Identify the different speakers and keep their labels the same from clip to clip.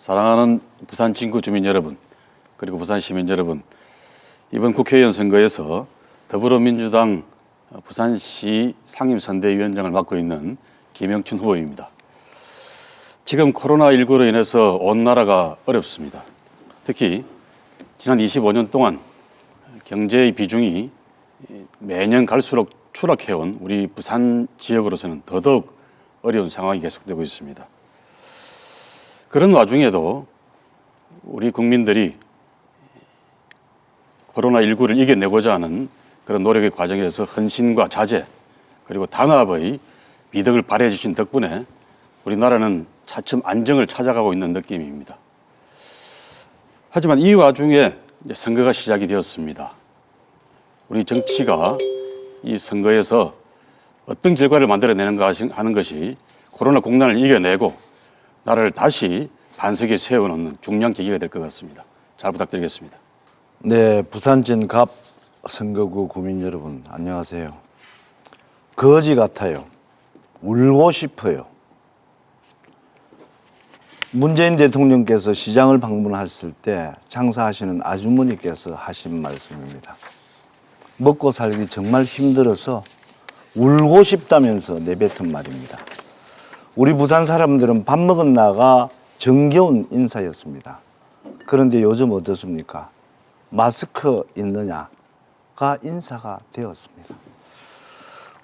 Speaker 1: 사랑하는 부산 진구 주민 여러분, 그리고 부산 시민 여러분, 이번 국회의원 선거에서 더불어민주당 부산시 상임선대위원장을 맡고 있는 김영춘 후보입니다. 지금 코로나19로 인해서 온 나라가 어렵습니다. 특히 지난 25년 동안 경제의 비중이 매년 갈수록 추락해온 우리 부산 지역으로서는 더더욱 어려운 상황이 계속되고 있습니다. 그런 와중에도 우리 국민들이 코로나19를 이겨내고자 하는 그런 노력의 과정에서 헌신과 자제 그리고 단합의 미덕을 발휘해 주신 덕분에 우리나라는 차츰 안정을 찾아가고 있는 느낌입니다. 하지만 이 와중에 선거가 시작이 되었습니다. 우리 정치가 이 선거에서 어떤 결과를 만들어내는가 하는 것이 코로나 국난을 이겨내고 나라를 다시 반석에 세워놓는 중요한 계기가 될 것 같습니다. 잘 부탁드리겠습니다.
Speaker 2: 네, 부산진 갑 선거구 구민 여러분 안녕하세요. 거지 같아요. 울고 싶어요. 문재인 대통령께서 시장을 방문하셨을 때 장사하시는 아주머니께서 하신 말씀입니다. 먹고 살기 정말 힘들어서 울고 싶다면서 내뱉은 말입니다. 우리 부산 사람들은 밥 먹은 나가 정겨운 인사였습니다. 그런데 요즘 어떻습니까? 마스크 있느냐가 인사가 되었습니다.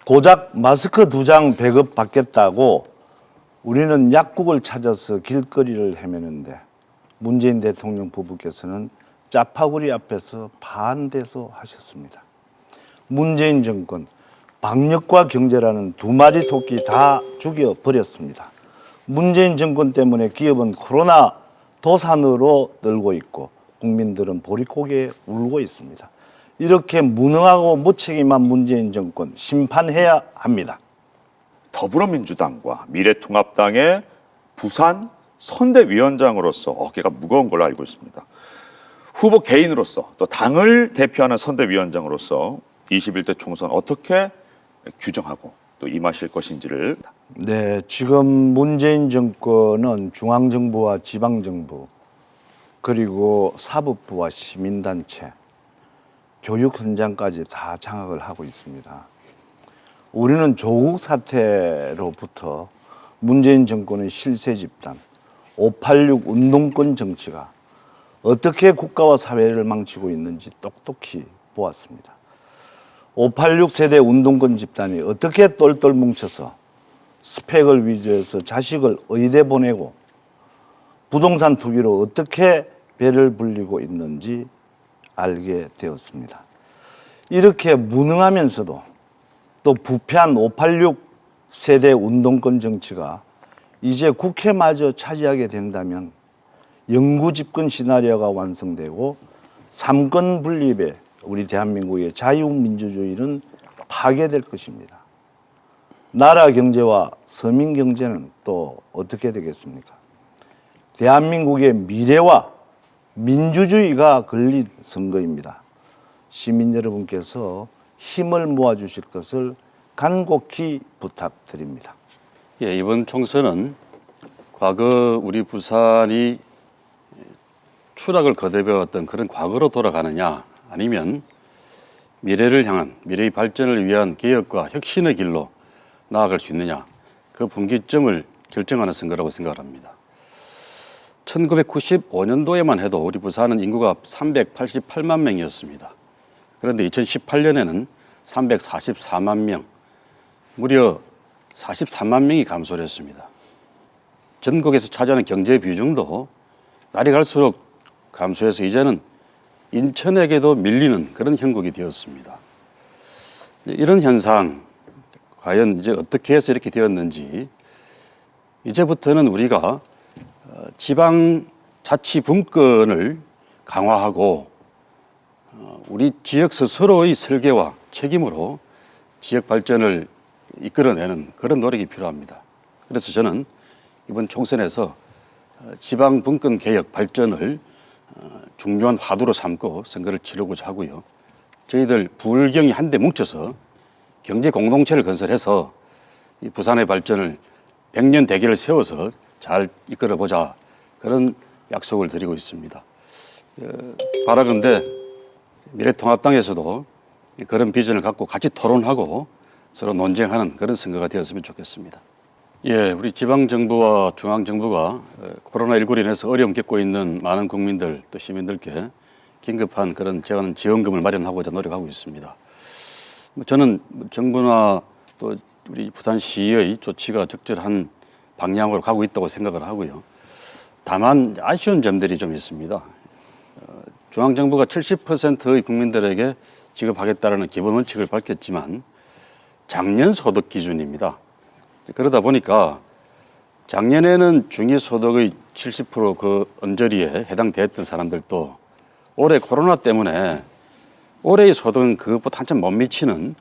Speaker 2: 고작 마스크 2장 배급 받겠다고 우리는 약국을 찾아서 길거리를 헤매는데 문재인 대통령 부부께서는 짜파구리 앞에서 반대서 하셨습니다. 문재인 정권 방역과 경제라는 두 마리 토끼 다 죽여버렸습니다. 문재인 정권 때문에 기업은 코로나 도산으로 떨고 있고 국민들은 보릿고개에 울고 있습니다. 이렇게 무능하고 무책임한 문재인 정권 심판해야 합니다.
Speaker 3: 더불어민주당과 미래통합당의 부산 선대위원장으로서 어깨가 무거운 걸로 알고 있습니다. 후보 개인으로서 또 당을 대표하는 선대위원장으로서 21대 총선 어떻게 규정하고 또 임하실 것인지를.
Speaker 2: 네, 지금 문재인 정권은 중앙정부와 지방정부 그리고 사법부와 시민단체, 교육 현장까지 다 장악을 하고 있습니다. 우리는 조국 사태로부터 문재인 정권의 실세 집단, 586 운동권 정치가 어떻게 국가와 사회를 망치고 있는지 똑똑히 보았습니다. 586 세대 운동권 집단이 어떻게 똘똘 뭉쳐서 스펙을 위주해서 자식을 의대 보내고 부동산 투기로 어떻게 배를 불리고 있는지 알게 되었습니다. 이렇게 무능하면서도 또 부패한 586 세대 운동권 정치가 이제 국회마저 차지하게 된다면 영구 집권 시나리오가 완성되고 삼권 분립에 우리 대한민국의 자유민주주의는 파괴될 것입니다. 나라 경제와 서민 경제는 또 어떻게 되겠습니까? 대한민국의 미래와 민주주의가 걸린 선거입니다. 시민 여러분께서 힘을 모아주실 것을 간곡히 부탁드립니다.
Speaker 1: 예, 이번 총선은 과거 우리 부산이 추락을 거듭해왔던 그런 과거로 돌아가느냐 아니면 미래를 향한 미래의 발전을 위한 개혁과 혁신의 길로 나아갈 수 있느냐 그 분기점을 결정하는 선거라고 생각을 합니다. 1995년도에만 해도 우리 부산은 인구가 388만 명이었습니다. 그런데 2018년에는 344만 명, 무려 43만 명이 감소를 했습니다. 전국에서 차지하는 경제 비중도 날이 갈수록 감소해서 이제는 인천에게도 밀리는 그런 형국이 되었습니다. 이런 현상, 과연 이제 어떻게 해서 이렇게 되었는지 이제부터는 우리가 지방자치분권을 강화하고 우리 지역 스스로의 설계와 책임으로 지역 발전을 이끌어내는 그런 노력이 필요합니다. 그래서 저는 이번 총선에서 지방분권 개혁 발전을 중요한 화두로 삼고 선거를 치르고자 하고요. 저희들 부울경이 한데 뭉쳐서 경제 공동체를 건설해서 이 부산의 발전을 100년 대계를 세워서 잘 이끌어보자 그런 약속을 드리고 있습니다. 바라건대 미래통합당에서도 그런 비전을 갖고 같이 토론하고 서로 논쟁하는 그런 선거가 되었으면 좋겠습니다. 예, 우리 지방정부와 중앙정부가 코로나19로 인해서 어려움 겪고 있는 많은 국민들 또 시민들께 긴급한 그런 지원금을 마련하고자 노력하고 있습니다. 저는 정부나 또 우리 부산시의 조치가 적절한 방향으로 가고 있다고 생각을 하고요. 다만 아쉬운 점들이 좀 있습니다. 중앙정부가 70%의 국민들에게 지급하겠다는 기본 원칙을 밝혔지만 작년 소득 기준입니다. 그러다 보니까 작년에는 중위소득의 70% 언저리에 해당되었던 사람들도 올해 코로나 때문에 올해의 소득은 그것보다 한참 못 미치는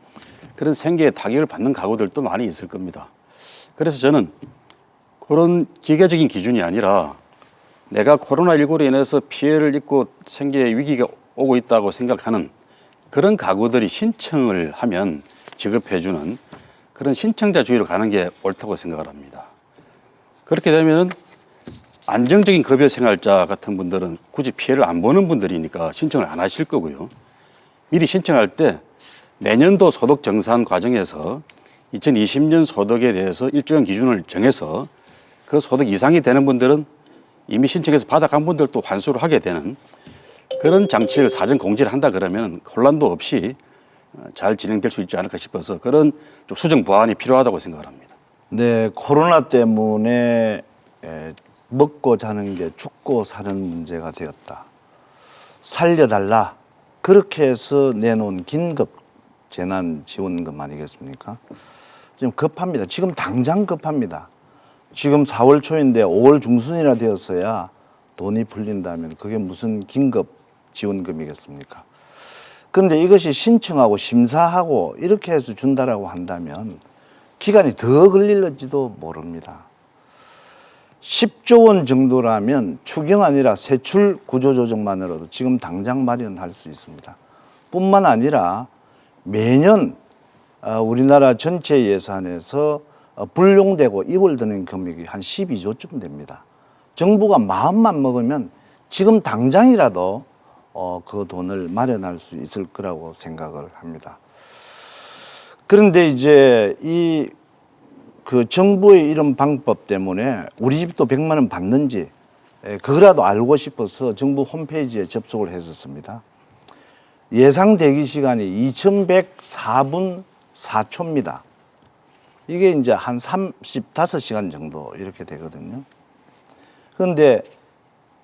Speaker 1: 그런 생계에 타격을 받는 가구들도 많이 있을 겁니다. 그래서 저는 그런 기계적인 기준이 아니라 내가 코로나19로 인해서 피해를 입고 생계에 위기가 오고 있다고 생각하는 그런 가구들이 신청을 하면 지급해주는 그런 신청자주의로 가는 게 옳다고 생각을 합니다. 그렇게 되면 안정적인 급여 생활자 같은 분들은 굳이 피해를 안 보는 분들이니까 신청을 안 하실 거고요. 미리 신청할 때 내년도 소득 정산 과정에서 2020년 소득에 대해서 일정한 기준을 정해서 그 소득 이상이 되는 분들은 이미 신청해서 받아간 분들도 환수를 하게 되는 그런 장치를 사전 공지를 한다 그러면 혼란도 없이 잘 진행될 수 있지 않을까 싶어서 그런 좀 수정 보완이 필요하다고 생각을 합니다.
Speaker 2: 네, 코로나 때문에 먹고 자는 게 죽고 사는 문제가 되었다. 살려달라. 그렇게 해서 내놓은 긴급 재난지원금 아니겠습니까? 지금 급합니다. 지금 당장 급합니다. 지금 4월 초인데 5월 중순이나 되었어야 돈이 풀린다면 그게 무슨 긴급 지원금이겠습니까? 그런데 이것이 신청하고 심사하고 이렇게 해서 준다라고 한다면 기간이 더 걸릴지도 모릅니다. 10조 원 정도라면 추경 아니라 세출 구조조정만으로도 지금 당장 마련할 수 있습니다. 뿐만 아니라 매년 우리나라 전체 예산에서 불용되고 입을드는 금액이 한 12조쯤 됩니다. 정부가 마음만 먹으면 지금 당장이라도 그 돈을 마련할 수 있을 거라고 생각을 합니다. 그런데 이제 그 정부의 이런 방법 때문에 우리 집도 100만 원 받는지 그거라도 알고 싶어서 정부 홈페이지에 접속을 했었습니다. 예상 대기 시간이 2104분 4초입니다. 이게 이제 한 35시간 정도 이렇게 되거든요. 그런데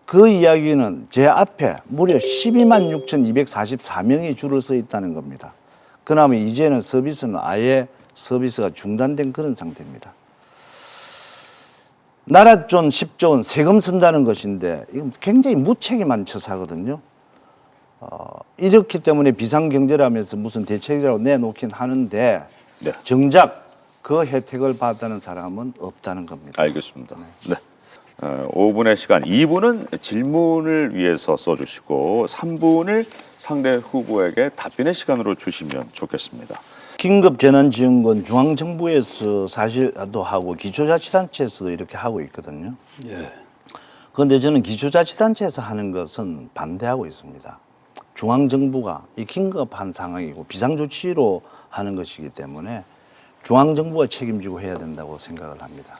Speaker 2: 그 이야기는 제 앞에 무려 126,244명이 줄을 서 있다는 겁니다. 그나마 이제는 서비스는 아예 서비스가 중단된 그런 상태입니다. 나라존 10조 원 세금 쓴다는 것인데 이건 굉장히 무책임한 처사거든요. 이렇기 때문에 비상경제라면서 무슨 대책이라고 내놓긴 하는데
Speaker 3: 네.
Speaker 2: 정작 그 혜택을 받는 사람은 없다는 겁니다.
Speaker 3: 알겠습니다. 네. 5분의 시간, 2분은 질문을 위해서 써주시고 3분을 상대 후보에게 답변의 시간으로 주시면 좋겠습니다.
Speaker 2: 긴급재난지원금 중앙정부에서 사실도 하고 기초자치단체에서도 이렇게 하고 있거든요.
Speaker 1: 예.
Speaker 2: 그런데 저는 기초자치단체에서 하는 것은 반대하고 있습니다. 중앙정부가 이 긴급한 상황이고 비상조치로 하는 것이기 때문에 중앙정부가 책임지고 해야 된다고 생각을 합니다.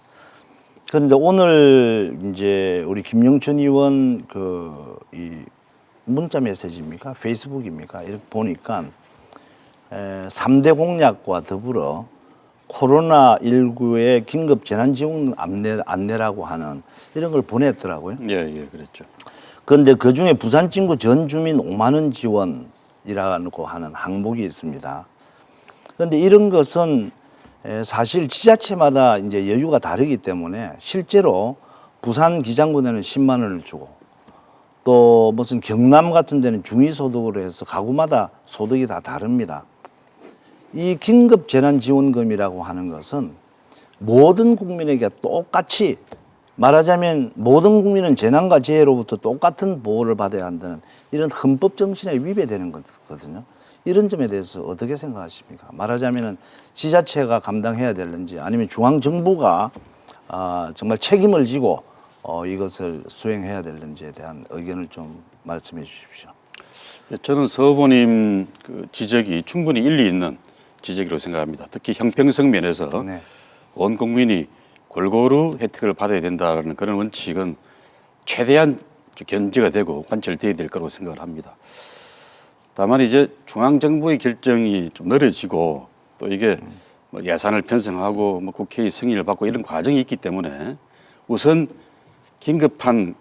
Speaker 2: 그런데 오늘 이제 우리 김영춘 의원 이 문자 메시지입니까? 페이스북입니까? 이렇게 보니까 3대 공약과 더불어 코로나19의 긴급 재난지원금 안내라고 하는 이런 걸 보냈더라고요.
Speaker 1: 예, 그랬죠.
Speaker 2: 그런데 그중에 부산 진구 전 주민 5만 원 지원이라고 하는 항목이 있습니다. 그런데 이런 것은 사실 지자체마다 이제 여유가 다르기 때문에 실제로 부산 기장군에는 10만 원을 주고 또 무슨 경남 같은 데는 중위소득으로 해서 가구마다 소득이 다 다릅니다. 이 긴급 재난지원금이라고 하는 것은 모든 국민에게 똑같이 말하자면 모든 국민은 재난과 재해로부터 똑같은 보호를 받아야 한다는 이런 헌법 정신에 위배되는 거거든요. 이런 점에 대해서 어떻게 생각하십니까? 말하자면 지자체가 감당해야 되는지 아니면 중앙정부가 정말 책임을 지고 이것을 수행해야 되는지에 대한 의견을 좀 말씀해 주십시오.
Speaker 1: 저는 서 후보님 그 지적이 충분히 일리 있는 지적이라고 생각합니다. 특히 형평성 면에서
Speaker 2: 네.
Speaker 1: 온 국민이 골고루 혜택을 받아야 된다는 그런 원칙은 최대한 견지가 되고 관철돼야 될 거라고 생각을 합니다. 다만 이제 중앙정부의 결정이 좀 늘어지고 또 이게 뭐 예산을 편성하고 뭐 국회의 승인을 받고 이런 과정이 있기 때문에 우선 긴급한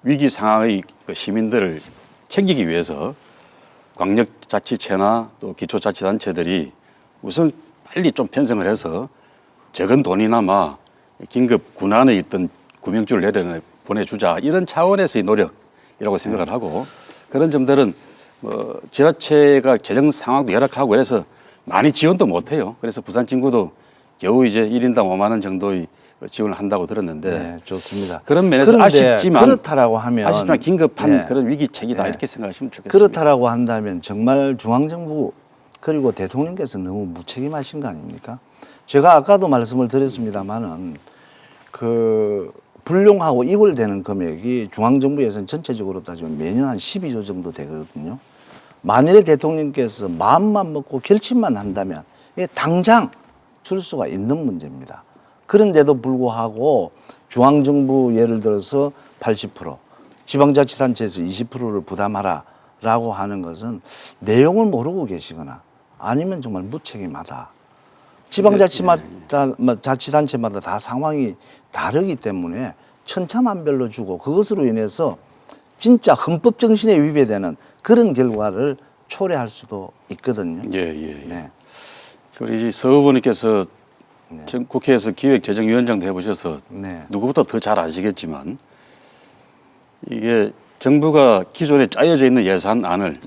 Speaker 1: 위기 상황의 그 시민들을 챙기기 위해서 광역자치체나 또 기초자치단체들이 우선 빨리 좀 편성을 해서 적은 돈이나마 긴급 군안에 있던 구명줄을 보내주자 이런 차원에서의 노력이라고 생각을 하고 그런 점들은 뭐 지자체가 재정 상황도 열악하고 그래서 많이 지원도 못해요. 그래서 부산 친구도 겨우 이제 1인당 5만 원 정도의 지원을 한다고 들었는데
Speaker 2: 네, 좋습니다.
Speaker 1: 그런 면에서
Speaker 2: 그런데
Speaker 1: 아쉽지만
Speaker 2: 그렇다라고 하면
Speaker 1: 긴급한
Speaker 2: 네.
Speaker 1: 그런 위기책이다
Speaker 2: 네.
Speaker 1: 이렇게 생각하시면 좋겠습니다.
Speaker 2: 그렇다라고 한다면 정말 중앙정부 그리고 대통령께서 너무 무책임하신 거 아닙니까? 제가 아까도 말씀을 드렸습니다마는 그 불용하고 이월되는 금액이 중앙정부에서는 전체적으로 따지면 매년 한 12조 정도 되거든요. 만일에 대통령께서 마음만 먹고 결심만 한다면 이게 당장 줄 수가 있는 문제입니다. 그런데도 불구하고 중앙정부 예를 들어서 80%, 지방자치단체에서 20%를 부담하라라고 하는 것은 내용을 모르고 계시거나 아니면 정말 무책임하다. 지방자치마다 자치단체마다 다 상황이 다르기 때문에 천차만별로 주고 그것으로 인해서 진짜 헌법 정신에 위배되는 그런 결과를 초래할 수도 있거든요.
Speaker 1: 예.
Speaker 2: 네.
Speaker 1: 그리고 이제 서 후보님께서 국회에서 기획재정위원장도 해보셔서
Speaker 2: 네.
Speaker 1: 누구보다 더 잘 아시겠지만 이게 정부가 기존에 짜여져 있는 예산안을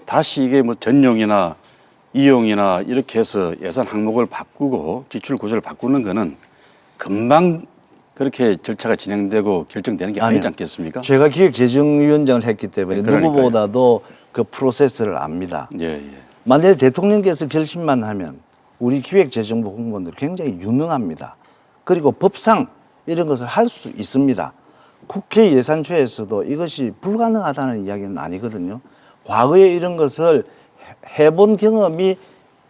Speaker 1: 다시 이게 뭐 전용이나 이용이나 이렇게 해서 예산 항목을 바꾸고 지출 구조를 바꾸는 거는 금방 그렇게 절차가 진행되고 결정되는 게 아니지
Speaker 2: 아니요.
Speaker 1: 않겠습니까?
Speaker 2: 제가 기획재정위원장을 했기 때문에
Speaker 1: 네, 그러니까요.
Speaker 2: 누구보다도 그 프로세스를 압니다.
Speaker 1: 예.
Speaker 2: 만약에 대통령께서 결심만 하면 우리 기획재정부 공무원들 굉장히 유능합니다. 그리고 법상 이런 것을 할 수 있습니다. 국회 예산처에서도 이것이 불가능하다는 이야기는 아니거든요. 과거에 이런 것을 해본 경험이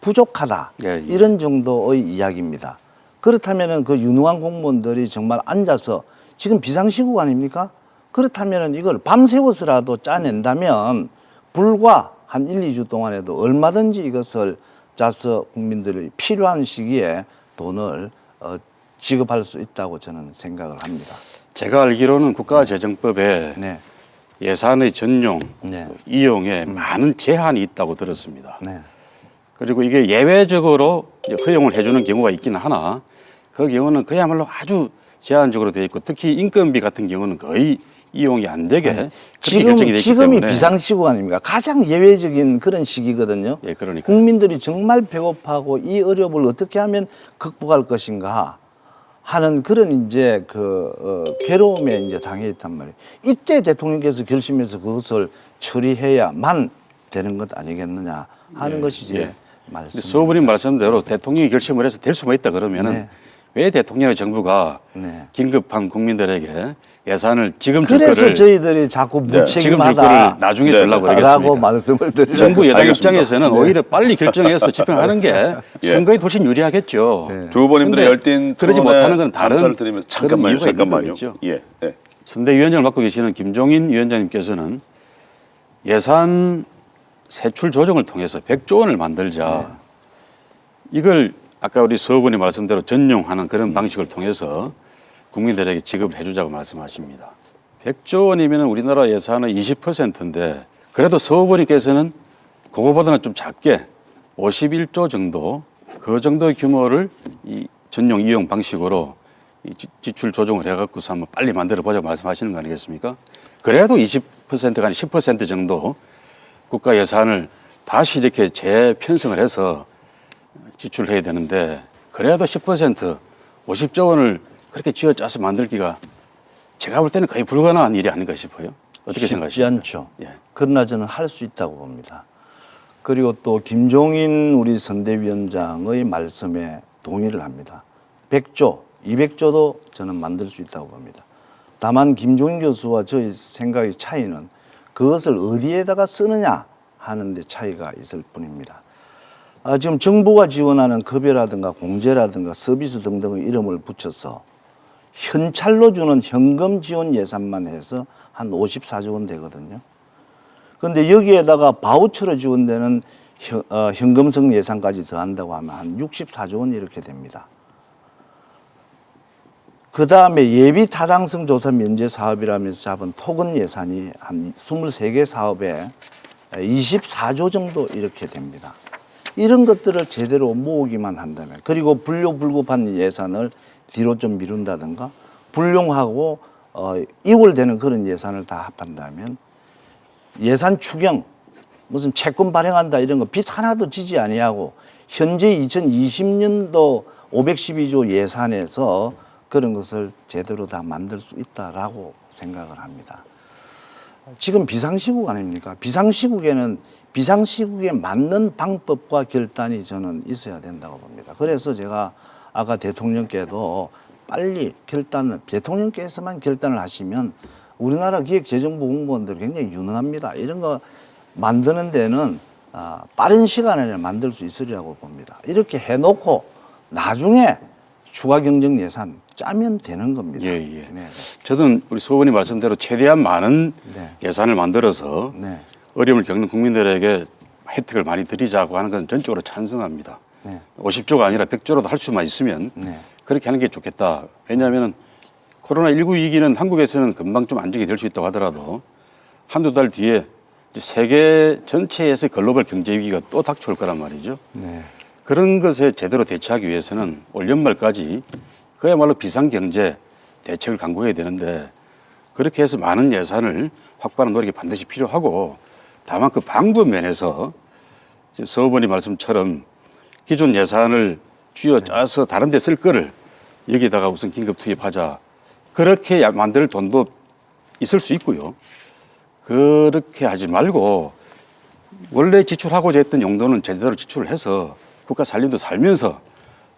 Speaker 2: 부족하다.
Speaker 1: 예.
Speaker 2: 이런 정도의 이야기입니다. 그렇다면 그 유능한 공무원들이 정말 앉아서 지금 비상시국 아닙니까? 그렇다면 이걸 밤새워서라도 짜낸다면 불과 한 1, 2주 동안에도 얼마든지 이것을 짜서 국민들이 필요한 시기에 돈을 지급할 수 있다고 저는 생각을 합니다.
Speaker 1: 제가 알기로는 국가재정법에
Speaker 2: 네.
Speaker 1: 예산의 전용,
Speaker 2: 네.
Speaker 1: 이용에 많은 제한이 있다고 들었습니다.
Speaker 2: 네.
Speaker 1: 그리고 이게 예외적으로 허용을 해주는 경우가 있기는 하나 그 경우는 그야말로 아주 제한적으로 되어 있고 특히 인건비 같은 경우는 거의 이용이 안 되게 그렇게 결정이 되어 있기
Speaker 2: 지금이
Speaker 1: 때문에
Speaker 2: 비상시국 아닙니까? 가장 예외적인 그런 시기거든요.
Speaker 1: 예, 그러니까요.
Speaker 2: 국민들이 정말 배고파하고 이 어려움을 어떻게 하면 극복할 것인가 하는 그런 이제 괴로움에 이제 당해 있단 말이에요. 이때 대통령께서 결심해서 그것을 처리해야만 되는 것 아니겠느냐 하는 것이 제 말씀.
Speaker 1: 서 후보님 말씀대로 대통령이 결심을 해서 될 수만 있다 그러면은
Speaker 2: 네.
Speaker 1: 왜 대통령의 정부가
Speaker 2: 네.
Speaker 1: 긴급한 국민들에게 예산을 지금 줄
Speaker 2: 그래서
Speaker 1: 거를
Speaker 2: 저희들이 자꾸
Speaker 1: 지금 줄 거를
Speaker 2: 무책임하다
Speaker 1: 나중에
Speaker 3: 네,
Speaker 1: 주려고
Speaker 2: 라고
Speaker 1: 그러겠습니까?
Speaker 2: 말씀을 드려요.
Speaker 1: 정부 여당
Speaker 3: 알겠습니다.
Speaker 1: 입장에서는 오히려 빨리 결정해서 집행하는 게
Speaker 3: 예.
Speaker 1: 선거에 훨씬 유리하겠죠.
Speaker 3: 두 후보님들의
Speaker 1: 근데
Speaker 3: 열띤
Speaker 1: 그러지
Speaker 3: 토론에
Speaker 1: 못하는 건 다른
Speaker 3: 감사를 드리면
Speaker 1: 그런 이유가 있는 거겠죠.
Speaker 3: 예. 네.
Speaker 1: 선대위원장을 맡고 계시는 김종인 위원장님께서는 예산 세출 조정을 통해서 100조 원을 만들자. 이걸 아까 우리 서 후보님 말씀대로 전용하는 그런 방식을 통해서 국민들에게 지급을 해주자고 말씀하십니다. 100조 원이면 우리나라 예산의 20%인데 그래도 서 후보님께서는 그거보다는 좀 작게 51조 정도 그 정도의 규모를 이 전용 이용 방식으로 이 지출 조정을 해갖고서 한번 빨리 만들어 보자 말씀하시는 거 아니겠습니까? 그래도 20%가 아닌 10% 정도 국가 예산을 다시 이렇게 재편성을 해서 지출해야 되는데 그래도 10% 50조 원을 그렇게 쥐어짜서 만들기가 제가 볼 때는 거의 불가능한 일이 아닌가 싶어요. 어떻게
Speaker 2: 쉽지
Speaker 1: 생각하십니까?
Speaker 2: 않죠.
Speaker 1: 예.
Speaker 2: 그러나 저는 할 수 있다고 봅니다. 그리고 또 김종인 우리 선대위원장의 말씀에 동의를 합니다. 100조, 200조도 저는 만들 수 있다고 봅니다. 다만 김종인 교수와 저의 생각의 차이는 그것을 어디에다가 쓰느냐 하는 데 차이가 있을 뿐입니다. 지금 정부가 지원하는 급여라든가 공제라든가 서비스 등등의 이름을 붙여서 현찰로 주는 현금 지원 예산만 해서 한 54조 원 되거든요. 그런데 여기에다가 바우처로 지원되는 현금성 예산까지 더한다고 하면 한 64조 원 이렇게 됩니다. 그 다음에 예비 타당성 조사 면제 사업이라면서 잡은 토건 예산이 한 23개 사업에 24조 정도 이렇게 됩니다. 이런 것들을 제대로 모으기만 한다면, 그리고 불효불급한 예산을 뒤로 좀 미룬다든가 불용하고 이월되는 그런 예산을 다 합한다면 예산 추경, 무슨 채권 발행한다 이런 거 빚 하나도 지지 아니하고 현재 2020년도 512조 예산에서 그런 것을 제대로 다 만들 수 있다라고 생각을 합니다. 지금 비상시국 아닙니까? 비상시국에는 비상시국에 맞는 방법과 결단이 저는 있어야 된다고 봅니다. 그래서 제가 아까 대통령께도 빨리 결단을, 대통령께서만 결단을 하시면 우리나라 기획재정부 공무원들 굉장히 유능합니다. 이런 거 만드는 데는 빠른 시간 안에 만들 수 있으리라고 봅니다. 이렇게 해놓고 나중에 추가 경정 예산 짜면 되는 겁니다.
Speaker 1: 예, 예.
Speaker 2: 네.
Speaker 1: 저는 우리 서원님 말씀대로 최대한 많은
Speaker 2: 네.
Speaker 1: 예산을 만들어서
Speaker 2: 네.
Speaker 1: 어려움을 겪는 국민들에게 혜택을 많이 드리자고 하는 건 전적으로 찬성합니다.
Speaker 2: 네.
Speaker 1: 50조가 아니라 100조라도 할 수만 있으면
Speaker 2: 네.
Speaker 1: 그렇게 하는 게 좋겠다. 왜냐하면 코로나19 위기는 한국에서는 금방 좀 안정이 될 수 있다고 하더라도 한두 달 뒤에 이제 세계 전체에서 글로벌 경제 위기가 또 닥쳐올 거란 말이죠.
Speaker 2: 네.
Speaker 1: 그런 것에 제대로 대처하기 위해서는 올 연말까지 그야말로 비상경제 대책을 강구해야 되는데, 그렇게 해서 많은 예산을 확보하는 노력이 반드시 필요하고, 다만 그 방법 면에서 지금 서 후보님 말씀처럼 기존 예산을 쥐어 짜서 다른 데 쓸 거를 여기다가 우선 긴급 투입하자, 그렇게 만들 돈도 있을 수 있고요. 그렇게 하지 말고 원래 지출하고자 했던 용도는 제대로 지출을 해서 국가 살림도 살면서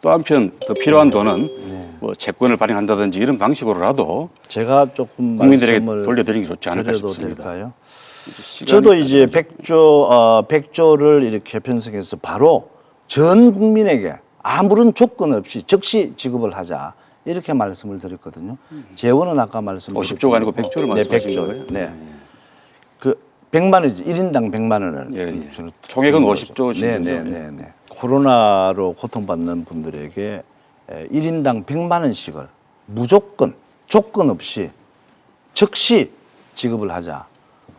Speaker 1: 또 한편 더 필요한 돈은 뭐 채권을 발행한다든지 이런 방식으로라도
Speaker 2: 제가 조금
Speaker 1: 국민들에게
Speaker 2: 말씀을
Speaker 1: 돌려드리는 게 좋지 않을까
Speaker 2: 드려도
Speaker 1: 싶습니다.
Speaker 2: 될까요?
Speaker 1: 시간이
Speaker 2: 저도 이제 100조를 이렇게 편성해서 바로 전 국민에게 아무런 조건 없이 즉시 지급을 하자, 이렇게 말씀을 드렸거든요. 재원은 아까 말씀드렸죠.
Speaker 1: 50조가 아니고 100조를
Speaker 2: 네,
Speaker 1: 말씀하신
Speaker 2: 100조.
Speaker 1: 거예요?
Speaker 2: 네. 그 100만 원이죠. 1인당 100만 원을.
Speaker 1: 예, 예. 총액은 50조 씩
Speaker 2: 네, 네, 네, 네. 코로나로 고통받는 분들에게 1인당 100만 원씩을 무조건 조건 없이 즉시 지급을 하자.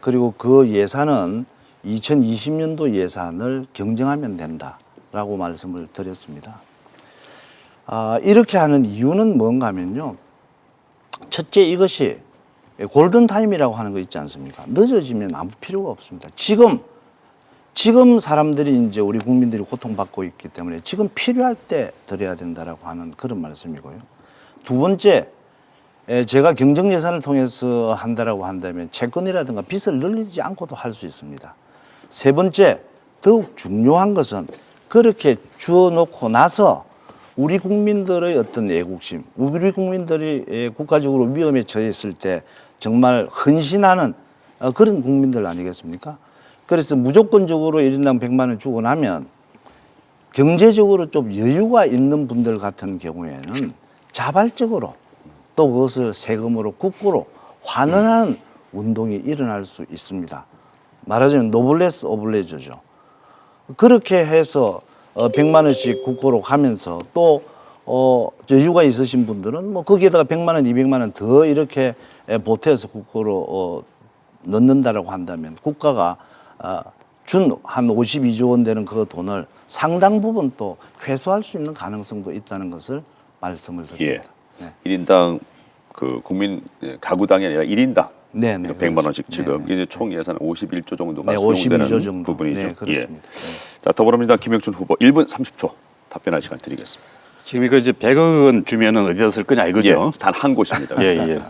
Speaker 2: 그리고 그 예산은 2020년도 예산을 경정하면 된다라고 말씀을 드렸습니다. 이렇게 하는 이유는 뭔가 하면요. 첫째, 이것이 골든타임이라고 하는 거 있지 않습니까? 늦어지면 아무 필요가 없습니다. 지금 사람들이 이제 우리 국민들이 고통받고 있기 때문에 지금 필요할 때 드려야 된다라고 하는 그런 말씀이고요. 두 번째, 제가 경정 예산을 통해서 한다라고 한다면 채권이라든가 빚을 늘리지 않고도 할 수 있습니다. 세 번째, 더욱 중요한 것은 그렇게 주어놓고 나서 우리 국민들의 어떤 애국심, 우리 국민들이 국가적으로 위험에 처했을 때 정말 헌신하는 그런 국민들 아니겠습니까? 그래서 무조건적으로 1인당 100만 원 주고 나면 경제적으로 좀 여유가 있는 분들 같은 경우에는 자발적으로 또 그것을 세금으로 국고로 환원하는 운동이 일어날 수 있습니다. 말하자면 노블레스 오블레저죠. 그렇게 해서 100만 원씩 국고로 가면서 또 여유가 있으신 분들은 뭐 거기에다가 100만 원, 200만 원 더 이렇게 보태서 국고로 넣는다라고 한다면 국가가 준 한 52조 원 되는 그 돈을 상당 부분 또 회수할 수 있는 가능성도 있다는 것을 말씀을 드립니다.
Speaker 3: 예.
Speaker 2: 네.
Speaker 3: 1인당 그 국민 가구당이 아니라 1인당
Speaker 2: 네, 네,
Speaker 3: 100만 원씩
Speaker 2: 그렇습니다.
Speaker 3: 지금
Speaker 2: 네, 네.
Speaker 3: 이제 총 예산 51조 정도가
Speaker 2: 네,
Speaker 3: 수용되는
Speaker 2: 52조 정도.
Speaker 3: 부분이죠.
Speaker 2: 네, 그렇습니다.
Speaker 3: 예. 자, 더불어민주당 김영춘 후보 1분 30초 답변할 시간 드리겠습니다.
Speaker 1: 지금 이거 이제 100억 원 주면은 어디다 쓸 거냐 이거죠?
Speaker 3: 예, 단 한 곳입니다.
Speaker 1: 예, 예.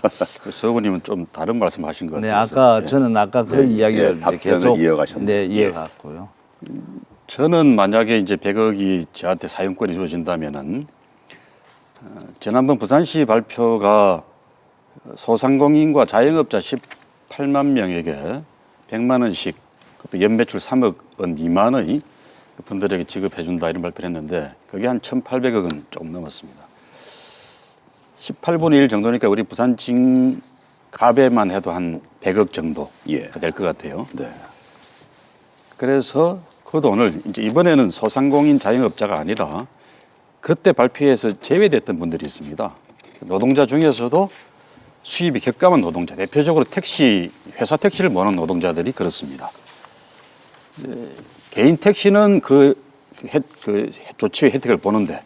Speaker 1: 서 의원님은 좀 다른 말씀하신 것
Speaker 2: 네,
Speaker 1: 같아요.
Speaker 2: 아까 저는 아까 그 이야기를 이제
Speaker 3: 답변을
Speaker 2: 계속
Speaker 3: 이어가셨네요.
Speaker 2: 네, 이어갔고요.
Speaker 1: 저는 만약에 이제 100억이 저한테 사용권이 주어진다면은 지난번 부산시 발표가 소상공인과 자영업자 18만 명에게 100만 원씩 그것도 연매출 3억 원 미만의 분들에게 지급해준다 이런 발표를 했는데 그게 한 1,800억 원 조금 넘었습니다. 18분의 1 정도니까 우리 부산 진갑에만 해도 한 100억 정도
Speaker 3: 예.
Speaker 1: 될 것 같아요.
Speaker 3: 네.
Speaker 1: 그래서 그 돈을 이제 이번에는 소상공인 자영업자가 아니라 그때 발표해서 제외됐던 분들이 있습니다. 노동자 중에서도 수입이 격감한 노동자, 대표적으로 회사 택시를 모는 노동자들이 그렇습니다. 개인 택시는 그 조치의 혜택을 보는데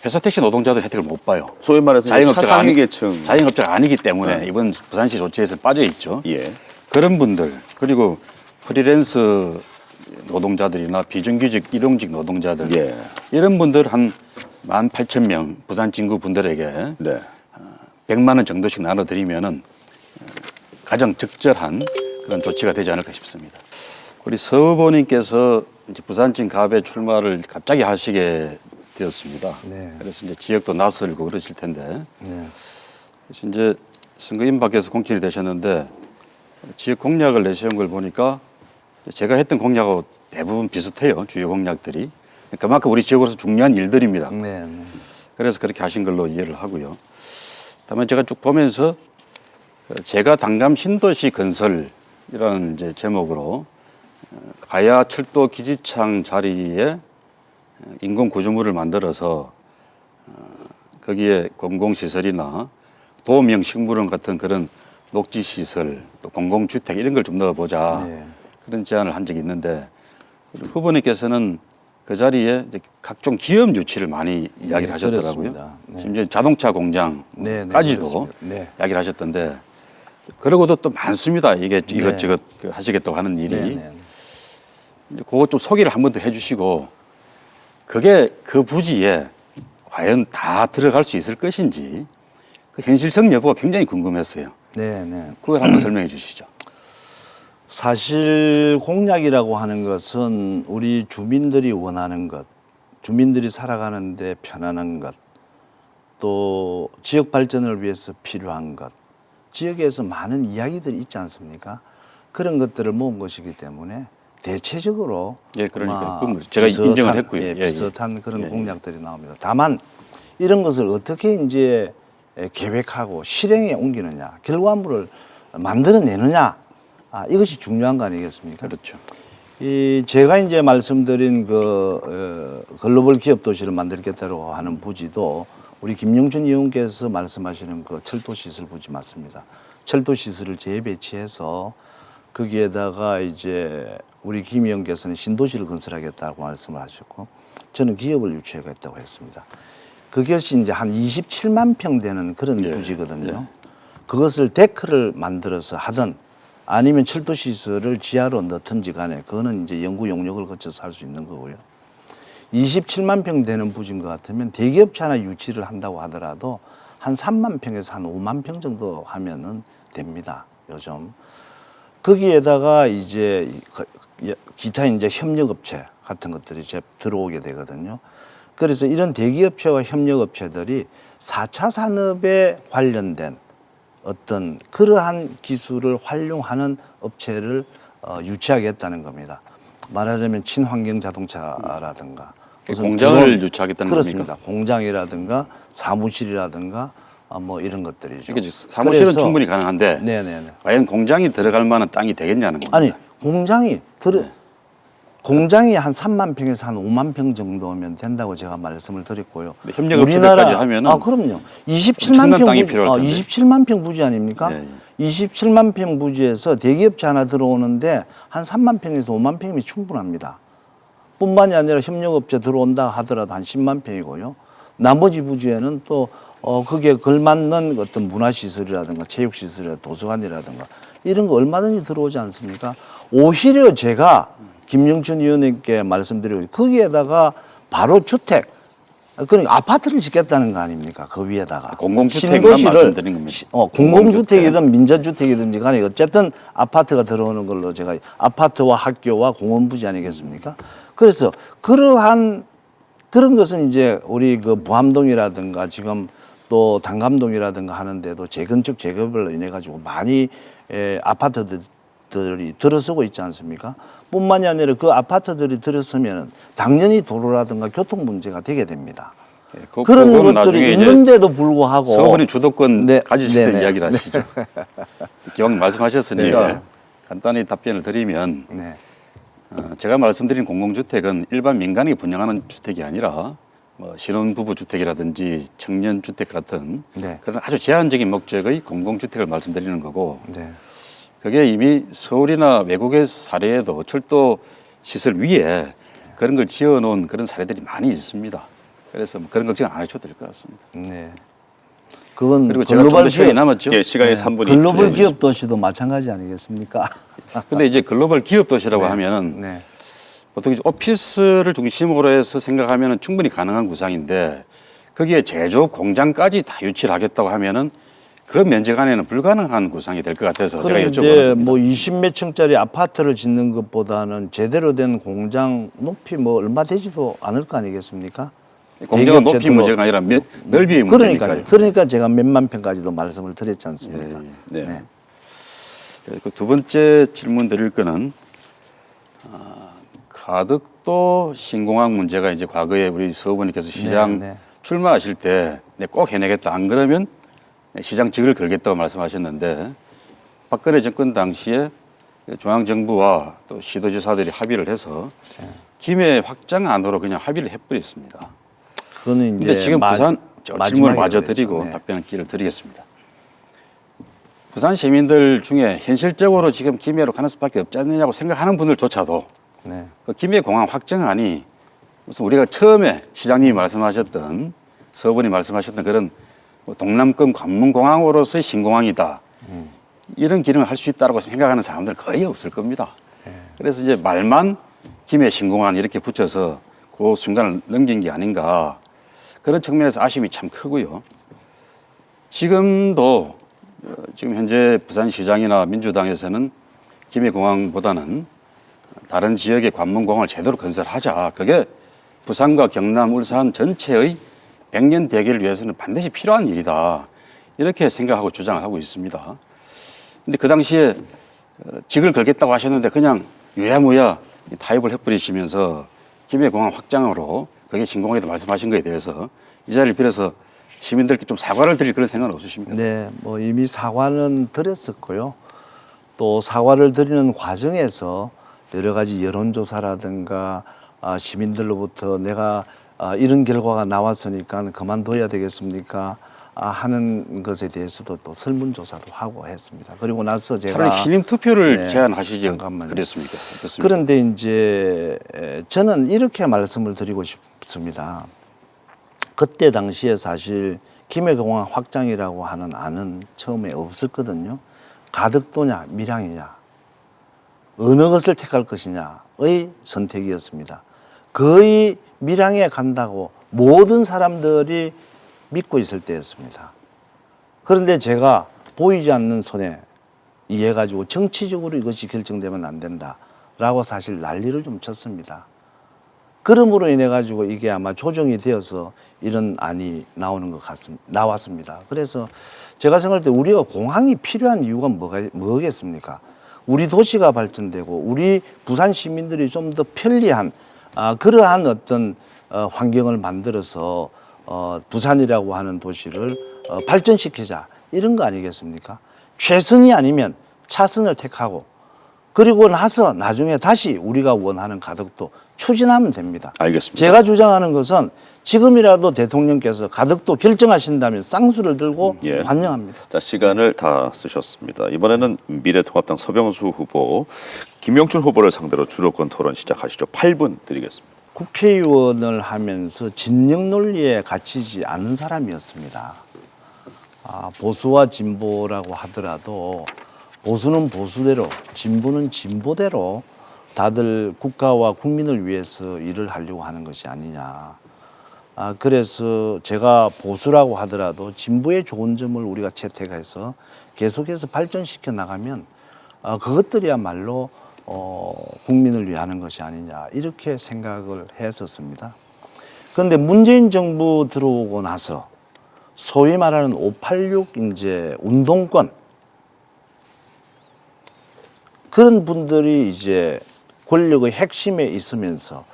Speaker 1: 회사 택시 노동자들 혜택을 못 봐요.
Speaker 3: 소위 말해서 차상위 계층.
Speaker 1: 자영업자가 아니기 때문에 이번 부산시 조치에서 빠져 있죠.
Speaker 3: 예.
Speaker 1: 그런 분들 그리고 프리랜서 노동자들이나 비정규직 일용직 노동자들
Speaker 3: 예.
Speaker 1: 이런 분들 한 18,000명 부산 진구 분들에게
Speaker 3: 네.
Speaker 1: 100만 원 정도씩 나눠드리면은 가장 적절한 그런 조치가 되지 않을까 싶습니다. 우리 서 후보님께서 이제 부산 진갑에 출마를 갑자기 하시게 되었습니다.
Speaker 2: 네.
Speaker 1: 그래서 이제 지역도 낯설고 그러실 텐데
Speaker 2: 네.
Speaker 1: 그래서 이제 선거인 밖에서 공천이 되셨는데 지역 공약을 내세운 걸 보니까 제가 했던 공약하고 대부분 비슷해요. 주요 공약들이. 그만큼 우리 지역으로서 중요한 일들입니다.
Speaker 2: 네. 네.
Speaker 1: 그래서 그렇게 하신 걸로 이해를 하고요. 다만 제가 쭉 보면서 제가 당감 신도시 건설이라는 이제 제목으로 가야 철도 기지창 자리에 인공 구조물을 만들어서 거기에 공공시설이나 도업용 식물원 같은 그런 녹지시설 또 공공주택 이런 걸 좀 넣어보자
Speaker 2: 네.
Speaker 1: 그런 제안을 한 적이 있는데 후보님께서는 그 자리에 이제 각종 기업 유치를 많이 이야기를 하셨더라고요.
Speaker 2: 그렇습니다. 네.
Speaker 1: 심지어 자동차 공장까지도
Speaker 2: 그렇습니다. 네.
Speaker 1: 이야기를 하셨던데 그러고도 또 많습니다. 이게
Speaker 2: 네.
Speaker 1: 이것저것 하시겠다고 하는 일이.
Speaker 2: 네. 네.
Speaker 1: 이제 그거 좀 소개를 한 번 더 해주시고 그게 그 부지에 과연 다 들어갈 수 있을 것인지 그 현실성 여부가 굉장히 궁금했어요.
Speaker 2: 네. 네.
Speaker 1: 그걸 한번 설명해 주시죠.
Speaker 2: 사실 공약이라고 하는 것은 우리 주민들이 원하는 것, 주민들이 살아가는데 편안한 것, 또 지역 발전을 위해서 필요한 것, 지역에서 많은 이야기들이 있지 않습니까? 그런 것들을 모은 것이기 때문에 대체적으로
Speaker 1: 예, 그러니까요.
Speaker 2: 아마
Speaker 1: 그건 제가 인정을 했고요. 예, 예.
Speaker 2: 비슷한 그런
Speaker 1: 예, 예.
Speaker 2: 공약들이 나옵니다. 다만 이런 것을 어떻게 이제 계획하고 실행에 옮기느냐, 결과물을 만들어내느냐, 이것이 중요한 거 아니겠습니까?
Speaker 1: 그렇죠.
Speaker 2: 제가 이제 말씀드린 글로벌 기업 도시를 만들겠다고 하는 부지도 우리 김영춘 의원께서 말씀하시는 그 철도 시설 부지 맞습니다. 철도 시설을 재배치해서 거기에다가 이제 우리 김 의원께서는 신도시를 건설하겠다고 말씀을 하셨고 저는 기업을 유치하겠다고 했습니다. 그것이 이제 한 27만 평 되는 그런
Speaker 1: 예,
Speaker 2: 부지거든요. 그것을 데크를 만들어서 하든 아니면 철도 시설을 지하로 넣든지 간에 그거는 이제 연구 용역을 거쳐서 할 수 있는 거고요. 27만 평 되는 부지인 것 같으면 대기업체 하나 유치를 한다고 하더라도 한 3만 평에서 한 5만 평 정도 하면은 됩니다. 요즘. 거기에다가 이제 기타 이제 협력업체 같은 것들이 이제 들어오게 되거든요. 그래서 이런 대기업체와 협력업체들이 4차 산업에 관련된 어떤 그러한 기술을 활용하는 업체를 유치하겠다는 겁니다. 말하자면 친환경 자동차라든가 무슨
Speaker 1: 공장을
Speaker 2: 드론,
Speaker 1: 유치하겠다는
Speaker 2: 그렇습니다.
Speaker 1: 겁니까?
Speaker 2: 공장이라든가 사무실이라든가 뭐 이런 것들이죠.
Speaker 1: 그러니까 사무실은
Speaker 2: 그래서
Speaker 1: 충분히 가능한데
Speaker 2: 네네네.
Speaker 1: 과연 공장이 들어갈 만한 땅이 되겠냐는 겁니다.
Speaker 2: 아니 공장이 한 3만 평에서 한 5만 평 정도면 된다고 제가 말씀을 드렸고요.
Speaker 1: 협력업체들까지 하면은
Speaker 2: 그럼요.
Speaker 1: 엄청난
Speaker 2: 27만 평
Speaker 1: 땅이
Speaker 2: 부지,
Speaker 1: 필요할 텐데.
Speaker 2: 27만 평 부지 아닙니까?
Speaker 1: 네,
Speaker 2: 27만 평 부지에서 대기업체 하나 들어오는데 한 3만 평에서 5만 평이면 충분합니다. 뿐만이 아니라 협력업체 들어온다 하더라도 한 10만 평이고요. 나머지 부지에는 또 거기에 걸맞는 어떤 문화시설이라든가 체육시설이라든가 도서관이라든가 이런 거 얼마든지 들어오지 않습니까? 오히려 제가 김영춘 의원님께 말씀드리고 거기에다가 바로 주택, 그러니까 아파트를 짓겠다는 거 아닙니까? 그 위에다가.
Speaker 1: 공공주택만 말씀드린 겁니다.
Speaker 2: 공공주택이든 민자주택이든지 간에 어쨌든 아파트가 들어오는 걸로 제가 아파트와 학교와 공원부지 아니겠습니까? 그래서 그러한 그런 것은 이제 우리 그 부암동이라든가 지금 또 단감동이라든가 하는데도 재건축 재개발로 인해 가지고 많이 아파트들이 들어서고 있지 않습니까? 뿐만이 아니라 그 아파트들이 들어서면 당연히 도로라든가 교통 문제가 되게 됩니다. 그런
Speaker 1: 그건
Speaker 2: 것들이
Speaker 1: 나중에 이제
Speaker 2: 있는데도 불구하고
Speaker 1: 서버님 주도권
Speaker 2: 네,
Speaker 1: 가지실 때
Speaker 2: 네네.
Speaker 1: 이야기를 하시죠. 기왕 말씀하셨으니까
Speaker 2: 네.
Speaker 1: 간단히 답변을 드리면
Speaker 2: 네.
Speaker 1: 제가 말씀드린 공공주택은 일반 민간이 분양하는 주택이 아니라 뭐 신혼부부 주택이라든지 청년 주택 같은
Speaker 2: 네.
Speaker 1: 그런 아주 제한적인 목적의 공공주택을 말씀드리는 거고
Speaker 2: 네.
Speaker 1: 그게 이미 서울이나 외국의 사례에도 철도 시설 위에 그런 걸 지어놓은 그런 사례들이 많이 있습니다. 그래서 뭐 그런 걱정 안 하셔도 될 것 같습니다.
Speaker 2: 네. 그건
Speaker 1: 그리고 제가 좀 더 시간이 남았죠.
Speaker 3: 예, 시간이 3분이
Speaker 2: 글로벌 기업 도시도 마찬가지 아니겠습니까?
Speaker 1: 근데 이제 글로벌 기업 도시라고 하면은
Speaker 2: 네.
Speaker 1: 보통 이제 오피스를 중심으로 해서 생각하면은 충분히 가능한 구상인데 거기에 제조업 공장까지 다 유치를 하겠다고 하면은 그 면적 안에는 불가능한 구상이 될 것 같아서 제가
Speaker 2: 그런데
Speaker 1: 여쭤보는
Speaker 2: 뭐 20몇 층짜리 아파트를 짓는 것보다는 제대로 된 공장 높이 뭐 얼마 되지도 않을 거 아니겠습니까?
Speaker 1: 공장은 높이
Speaker 2: 대기업체도
Speaker 1: 문제가 아니라 넓이의
Speaker 2: 그러니까요.
Speaker 1: 문제니까요.
Speaker 2: 그러니까 제가 몇만 평까지도 말씀을 드렸지 않습니까?
Speaker 3: 네.
Speaker 2: 네.
Speaker 1: 그 두 번째 질문 드릴 거는 가덕도 신공항 문제가 이제 과거에 우리 서부님께서 시장
Speaker 2: 네.
Speaker 1: 출마하실 때 꼭 해내겠다 안 그러면 시장직을 걸겠다고 말씀하셨는데 박근혜 정권 당시에 중앙정부와 또 시도지사들이 합의를 해서 김해 확장안으로 그냥 합의를 해버렸습니다.
Speaker 2: 그거는
Speaker 1: 근데
Speaker 2: 이제
Speaker 1: 지금 부산 질문을 마저
Speaker 2: 그랬죠.
Speaker 1: 드리고
Speaker 2: 네.
Speaker 1: 답변 기회를 드리겠습니다. 부산 시민들 중에 현실적으로 지금 김해로 가는 수밖에 없지 않느냐고 생각하는 분들조차도
Speaker 2: 네.
Speaker 1: 그 김해 공항 확정안이 무슨 우리가 처음에 시장님이 말씀하셨던 서분이 말씀하셨던 그런 뭐 동남권 관문공항으로서의 신공항이다. 이런 기능을 할 수 있다고 생각하는 사람들은 거의 없을 겁니다. 그래서 이제 말만 김해 신공항 이렇게 붙여서 그 순간을 넘긴 게 아닌가 그런 측면에서 아쉬움이 참 크고요. 지금도 지금 현재 부산시장이나 민주당에서는 김해공항보다는 다른 지역의 관문공항을 제대로 건설하자. 그게 부산과 경남, 울산 전체의 100년 대계를 위해서는 반드시 필요한 일이다. 이렇게 생각하고 주장을 하고 있습니다. 근데 그 당시에 직을 걸겠다고 하셨는데 그냥 유야무야 타협을 해버리시면서 김해공항 확장으로 그게 신공항이다 말씀하신 거에 대해서 이 자리를 빌어서 시민들께 좀 사과를 드릴 그런 생각은 없으십니까?
Speaker 2: 네, 뭐 이미 사과는 드렸었고요. 또 사과를 드리는 과정에서 여러 가지 여론조사라든가 시민들로부터 내가 이런 결과가 나왔으니까 그만둬야 되겠습니까? 하는 것에 대해서도 또 설문조사도 하고 했습니다. 그리고 나서 제가
Speaker 1: 차라리 신임 투표를
Speaker 2: 네,
Speaker 1: 제안하시지
Speaker 2: 잠깐만요.
Speaker 1: 그랬습니까? 어떻습니까?
Speaker 2: 그런데 이제 저는 이렇게 말씀을 드리고 싶습니다. 그때 당시에 사실 김해공항 확장이라고 하는 안은 처음에 없었거든요. 가덕도냐 밀양이냐 어느 것을 택할 것이냐의 선택이었습니다. 거의 밀양에 간다고 모든 사람들이 믿고 있을 때였습니다. 그런데 제가 보이지 않는 손에 이해가지고 정치적으로 이것이 결정되면 안 된다라고 사실 난리를 좀 쳤습니다. 그러므로 인해 가지고 이게 아마 조정이 되어서 이런 안이 나오는 것 같습니다. 나왔습니다. 그래서 제가 생각할 때 우리가 공항이 필요한 이유가 뭐겠습니까? 우리 도시가 발전되고 우리 부산 시민들이 좀 더 편리한 그러한 어떤 환경을 만들어서 부산이라고 하는 도시를 발전시키자 이런 거 아니겠습니까? 최선이 아니면 차선을 택하고 그리고 나서 나중에 다시 우리가 원하는 가덕도 추진하면 됩니다.
Speaker 3: 알겠습니다.
Speaker 2: 제가 주장하는 것은 지금이라도 대통령께서 가덕도 결정하신다면 쌍수를 들고
Speaker 3: 예.
Speaker 2: 환영합니다.
Speaker 3: 자, 시간을 다 쓰셨습니다. 이번에는 미래통합당 서병수 후보, 김영춘 후보를 상대로 주도권 토론 시작하시죠. 8분 드리겠습니다.
Speaker 2: 국회의원을 하면서 진영 논리에 갇히지 않은 사람이었습니다. 보수와 진보라고 하더라도 보수는 보수대로, 진보는 진보대로 다들 국가와 국민을 위해서 일을 하려고 하는 것이 아니냐. 그래서 제가 보수라고 하더라도 진보의 좋은 점을 우리가 채택해서 계속해서 발전시켜 나가면 그것들이야말로 국민을 위하는 것이 아니냐 이렇게 생각을 했었습니다. 그런데 문재인 정부 들어오고 나서 소위 말하는 586 이제 운동권 그런 분들이 이제 권력의 핵심에 있으면서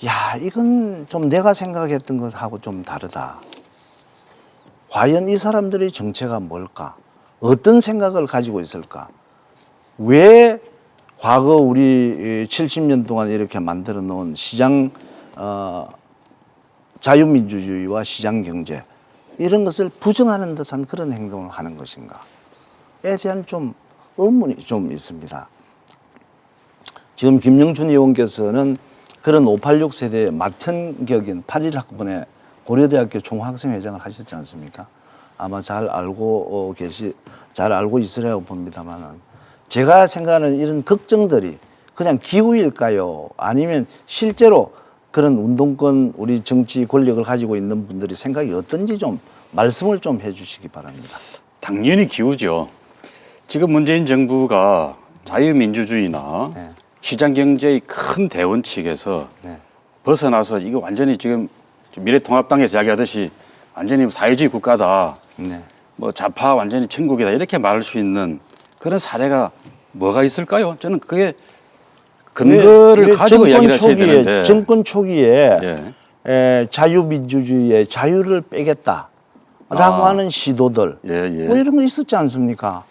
Speaker 2: 야, 이건 좀 내가 생각했던 것하고 좀 다르다. 과연 이 사람들의 정체가 뭘까? 어떤 생각을 가지고 있을까? 왜 과거 우리 70년 동안 이렇게 만들어 놓은 시장 자유민주주의와 시장 경제 이런 것을 부정하는 듯한 그런 행동을 하는 것인가에 대한 좀 의문이 좀 있습니다. 지금 김영춘 의원께서는 그런 586 세대의 맏형격인 81학번에 고려대학교 총학생회장을 하셨지 않습니까? 아마 잘 알고 있으리라고 봅니다만은 제가 생각하는 이런 걱정들이 그냥 기우일까요? 아니면 실제로 그런 운동권 우리 정치 권력을 가지고 있는 분들이 생각이 어떤지 좀 말씀을 좀 해주시기 바랍니다.
Speaker 1: 당연히 기우죠. 지금 문재인 정부가 자유민주주의나
Speaker 2: 네.
Speaker 1: 시장경제의 큰 대원칙에서
Speaker 2: 네.
Speaker 1: 벗어나서 이거 완전히 지금 미래통합당에서 이야기하듯이 완전히 사회주의 국가다.
Speaker 2: 네.
Speaker 1: 뭐 좌파 완전히 천국이다 이렇게 말할 수 있는 그런 사례가 뭐가 있을까요? 저는 그게 근거를 가지고 이야기를 하셔야 되는데
Speaker 2: 정권 초기에
Speaker 1: 예.
Speaker 2: 자유민주주의의 자유를 빼겠다라고 하는 시도들
Speaker 1: 예.
Speaker 2: 뭐 이런 거 있었지 않습니까?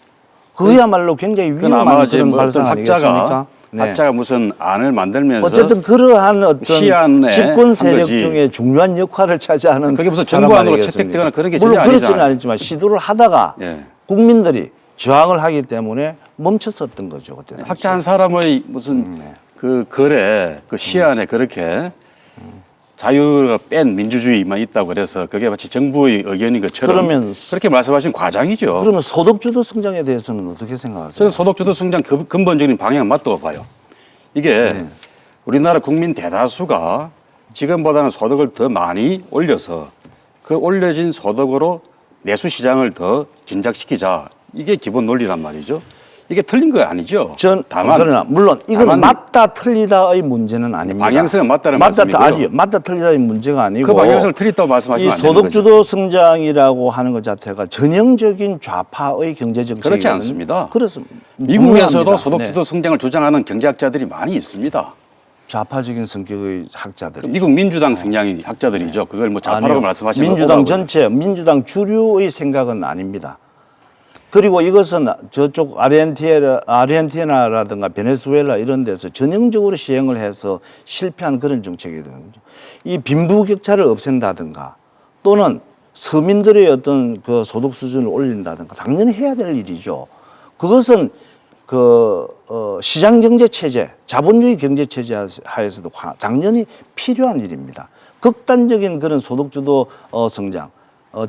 Speaker 2: 그야말로 굉장히
Speaker 1: 그건 아마
Speaker 2: 위험한
Speaker 1: 이제
Speaker 2: 그런
Speaker 1: 뭐
Speaker 2: 발상
Speaker 1: 어떤
Speaker 2: 아니겠습니까?
Speaker 1: 학자가 무슨 안을 만들면서
Speaker 2: 어쨌든 그러한 어떤
Speaker 1: 시안에
Speaker 2: 집권
Speaker 1: 한
Speaker 2: 세력
Speaker 1: 거지.
Speaker 2: 중에 중요한 역할을 차지하는
Speaker 1: 그게 무슨
Speaker 2: 사람
Speaker 1: 정부안으로
Speaker 2: 아니겠습니까?
Speaker 1: 채택되거나 그런 게
Speaker 2: 물론
Speaker 1: 전혀
Speaker 2: 그렇지는
Speaker 1: 아니잖아요.
Speaker 2: 않지만 시도를 하다가
Speaker 1: 예.
Speaker 2: 국민들이 저항을 하기 때문에 멈췄었던 거죠. 그때 당시에.
Speaker 1: 학자 한 사람의 무슨 그 글에 그 시안에 그렇게 자유가 뺀 민주주의만 있다고 그래서 그게 마치 정부의 의견인 것처럼
Speaker 2: 그러면
Speaker 1: 그렇게 말씀하신 과장이죠.
Speaker 2: 그러면 소득주도 성장에 대해서는 어떻게 생각하세요?
Speaker 1: 저는 소득주도 성장 근본적인 방향은 맞다고 봐요. 이게 우리나라 국민 대다수가 지금보다는 소득을 더 많이 올려서 그 올려진 소득으로 내수 시장을 더 진작시키자. 이게 기본 논리란 말이죠. 이게 틀린 거 아니죠. 다만
Speaker 2: 그러나 물론 이건
Speaker 1: 다만
Speaker 2: 맞다 틀리다의 문제는 아닙니다.
Speaker 1: 방향성은 맞다는 말씀이고요.
Speaker 2: 아니요. 맞다 틀리다의 문제가 아니고
Speaker 1: 그 방향성을 틀렸다고 말씀하시면
Speaker 2: 이
Speaker 1: 안 되는
Speaker 2: 소득주도
Speaker 1: 거죠.
Speaker 2: 성장이라고 하는 것 자체가 전형적인 좌파의 경제 정책이
Speaker 1: 그렇지 않습니다.
Speaker 2: 그렇습니다.
Speaker 1: 미국에서도
Speaker 2: 분명합니다.
Speaker 1: 소득주도 성장을 주장하는 경제학자들이 많이 있습니다.
Speaker 2: 좌파적인 성격의 학자들.
Speaker 1: 미국 민주당 성향의 학자들이죠. 그걸 뭐 좌파라고
Speaker 2: 아니요.
Speaker 1: 말씀하시는
Speaker 2: 민주당
Speaker 1: 거고요.
Speaker 2: 전체, 민주당 주류의 생각은 아닙니다. 그리고 이것은 저쪽 아르헨티나라든가 베네수엘라 이런 데서 전형적으로 시행을 해서 실패한 그런 정책이거든요. 이 빈부격차를 없앤다든가 또는 서민들의 어떤 그 소득 수준을 올린다든가 당연히 해야 될 일이죠. 그것은 시장 경제 체제, 자본주의 경제 체제 하에서도 당연히 필요한 일입니다. 극단적인 그런 소득주도 성장,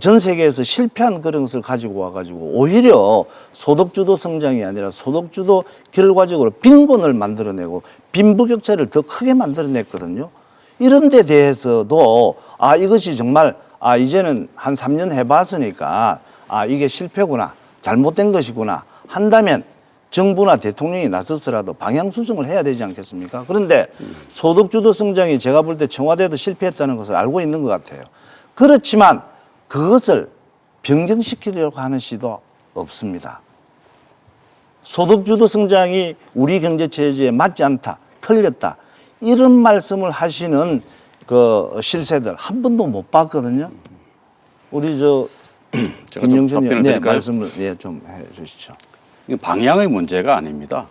Speaker 2: 전 세계에서 실패한 그런 것을 가지고 와가지고 오히려 소득주도 성장이 아니라 소득주도 결과적으로 빈곤을 만들어내고 빈부격차를 더 크게 만들어냈거든요. 이런 데 대해서도 이것이 정말 이제는 한 3년 해봤으니까 이게 실패구나, 잘못된 것이구나 한다면 정부나 대통령이 나서서라도 방향 수정을 해야 되지 않겠습니까? 그런데 소득주도 성장이 제가 볼 때 청와대도 실패했다는 것을 알고 있는 것 같아요. 그렇지만 그것을 변경시키려고 하는 시도 없습니다. 소득주도 성장이 우리 경제체제에 맞지 않다, 틀렸다 이런 말씀을 하시는 그 실세들 한 번도 못 봤거든요. 우리 김영준 의원 말씀을 좀 해주시죠.
Speaker 1: 방향의 문제가 아닙니다.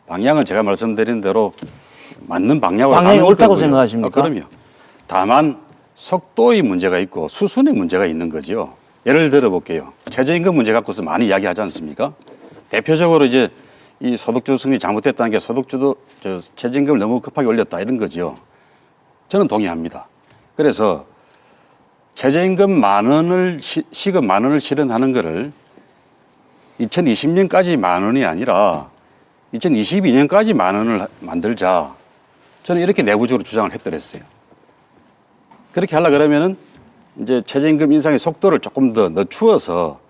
Speaker 1: 방향은 제가 말씀드린 대로 맞는 방향으로
Speaker 2: 방향이
Speaker 1: 가는
Speaker 2: 옳다고
Speaker 1: 거고요.
Speaker 2: 생각하십니까?
Speaker 1: 그럼요. 다만 속도의 문제가 있고 수순의 문제가 있는 거죠. 예를 들어 볼게요. 최저임금 문제 갖고서 많이 이야기하지 않습니까? 대표적으로 이제 이 소득주도 성장이 잘못됐다는 게 최저임금을 너무 급하게 올렸다 이런 거죠. 저는 동의합니다. 그래서 최저임금 시급 10,000원을 실현하는 거를 2020년까지 10,000원이 아니라 2022년까지 10,000원을 만들자. 저는 이렇게 내부적으로 주장을 했더랬어요. 그렇게 하려 그러면은 이제 최저임금 인상의 속도를 조금 더 늦추어서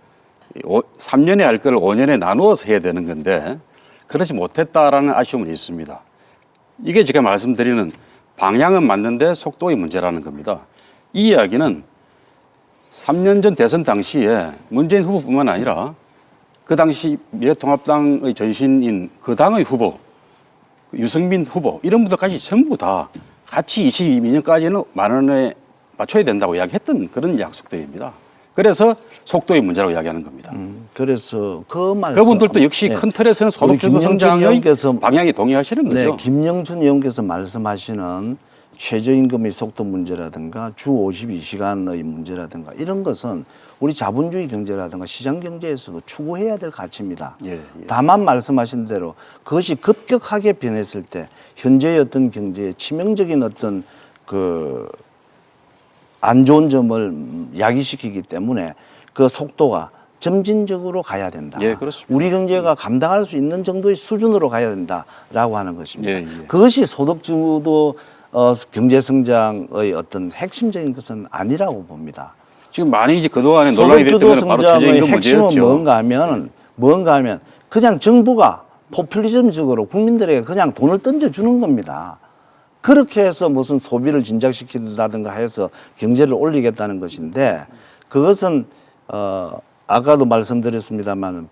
Speaker 1: 3년에 할 걸 5년에 나누어서 해야 되는 건데 그렇지 못했다라는 아쉬움은 있습니다. 이게 제가 말씀드리는 방향은 맞는데 속도의 문제라는 겁니다. 이 이야기는 3년 전 대선 당시에 문재인 후보뿐만 아니라 그 당시 미래통합당의 전신인 그 당의 후보, 유승민 후보 이런 분들까지 전부 다 같이 22년까지는 10,000원에 맞춰야 된다고 이야기했던 그런 약속들입니다. 그래서 속도의 문제라고 이야기하는 겁니다.
Speaker 2: 그래서 그 말씀
Speaker 1: 그분들도 역시 큰 틀에서는 소득주도 성장의 방향에 동의하시는 거죠.
Speaker 2: 네, 김영춘 의원께서 말씀하시는 최저임금의 속도 문제라든가 주 52시간의 문제라든가 이런 것은 우리 자본주의 경제라든가 시장 경제에서도 추구해야 될 가치입니다.
Speaker 1: 예, 예.
Speaker 2: 다만 말씀하신 대로 그것이 급격하게 변했을 때 현재의 어떤 경제에 치명적인 어떤 그 안 좋은 점을 야기시키기 때문에 그 속도가 점진적으로 가야 된다.
Speaker 1: 예, 그렇습니다.
Speaker 2: 우리 경제가 감당할 수 있는 정도의 수준으로 가야 된다라고 하는 것입니다.
Speaker 1: 예, 예.
Speaker 2: 그것이 소득주도 경제 성장의 어떤 핵심적인 것은 아니라고 봅니다.
Speaker 1: 지금 많이 이제 그동안에 논란이 됐던
Speaker 2: 소득주도
Speaker 1: 건 바로
Speaker 2: 성장의
Speaker 1: 최저임금
Speaker 2: 핵심은
Speaker 1: 문제였죠.
Speaker 2: 뭔가 하면 그냥 정부가 포퓰리즘적으로 국민들에게 그냥 돈을 던져주는 겁니다. 그렇게 해서 무슨 소비를 진작시킨다든가 해서 경제를 올리겠다는 것인데 그것은 아까도 말씀드렸습니다만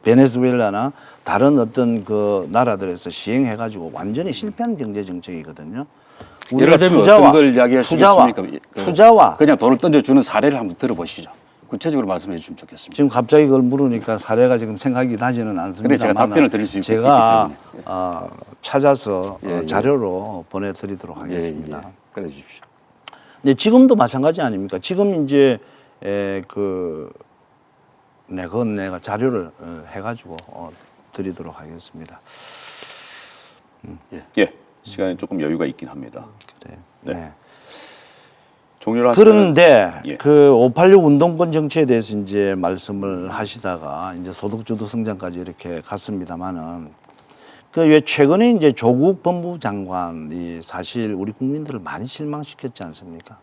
Speaker 2: 베네수엘라나 다른 어떤 그 나라들에서 시행해가지고 완전히 실패한 경제 정책이거든요.
Speaker 1: 예를 들면 어떤 걸 이야기하시겠습니까?
Speaker 2: 투자와
Speaker 1: 그냥 돈을 던져주는 사례를 한번 들어보시죠. 구체적으로 말씀해 주시면 좋겠습니다.
Speaker 2: 지금 갑자기 그걸 물으니까 사례가 지금 생각이 나지는 않습니다.
Speaker 1: 그래, 제가 답변을 드릴 수 있기
Speaker 2: 제가
Speaker 1: 때문에.
Speaker 2: 찾아서
Speaker 1: 예, 예.
Speaker 2: 자료로 보내드리도록 하겠습니다.
Speaker 1: 예, 예. 그래 주십시오.
Speaker 2: 네, 지금도 마찬가지 아닙니까? 지금 이제 그건 내가 자료를 해가지고 드리도록 하겠습니다.
Speaker 3: 예, 시간이 조금 여유가 있긴 합니다.
Speaker 2: 그래.
Speaker 3: 네.
Speaker 2: 네.
Speaker 3: 종료를 하시면
Speaker 2: 그런데
Speaker 3: 예.
Speaker 2: 그 586 운동권 정치에 대해서 이제 말씀을 하시다가 이제 소득주도 성장까지 이렇게 갔습니다만은 그 왜 최근에 이제 조국 법무부 장관이 사실 우리 국민들을 많이 실망시켰지 않습니까?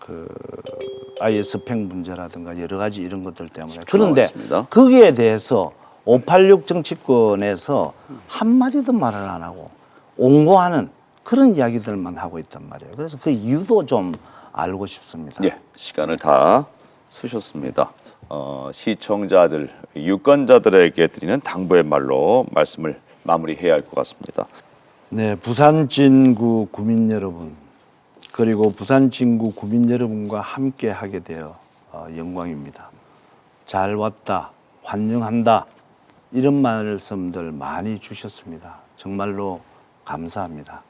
Speaker 2: 그 아예 스펙 문제라든가 여러 가지 이런 것들 때문에 그런데
Speaker 3: 나왔습니다.
Speaker 2: 거기에 대해서 586 정치권에서 한마디도 말을 안 하고 옹호하는 그런 이야기들만 하고 있단 말이에요. 그래서 그 이유도 좀 알고 싶습니다.
Speaker 3: 예, 시간을 다 쓰셨습니다. 시청자들, 유권자들에게 드리는 당부의 말로 말씀을 마무리해야 할 것 같습니다.
Speaker 2: 네, 부산 진구 구민 여러분 그리고 부산 진구 구민 여러분과 함께 하게 되어 영광입니다. 잘 왔다, 환영한다 이런 말씀들 많이 주셨습니다. 정말로 감사합니다.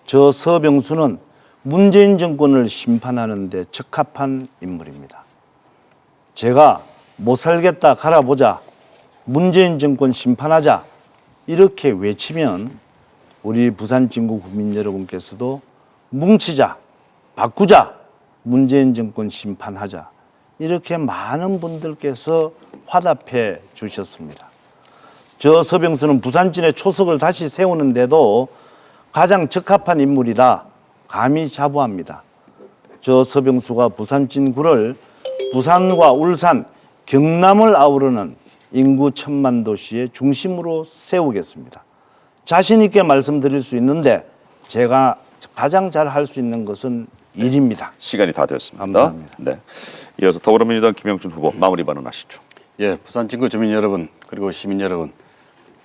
Speaker 2: 저 서병수는 문재인 정권을 심판하는 데 적합한 인물입니다. 제가 못 살겠다 갈아보자, 문재인 정권 심판하자 이렇게 외치면 우리 부산 진구 국민 여러분께서도 뭉치자, 바꾸자, 문재인 정권 심판하자 이렇게 많은 분들께서 화답해 주셨습니다. 저 서병수는 부산진의 초석을 다시 세우는데도 가장 적합한 인물이다 감히 자부합니다. 저 서병수가 부산 진구를 부산과 울산, 경남을 아우르는 인구 1,000만 도시의 중심으로 세우겠습니다. 자신 있게 말씀드릴 수 있는데 제가 가장 잘 할 수 있는 것은 일입니다.
Speaker 3: 시간이 다 되었습니다.
Speaker 2: 감사합니다.
Speaker 3: 네. 이어서 더불어민주당 김영춘 후보 마무리 발언하시죠.
Speaker 1: 예, 부산 진구 주민 여러분 그리고 시민 여러분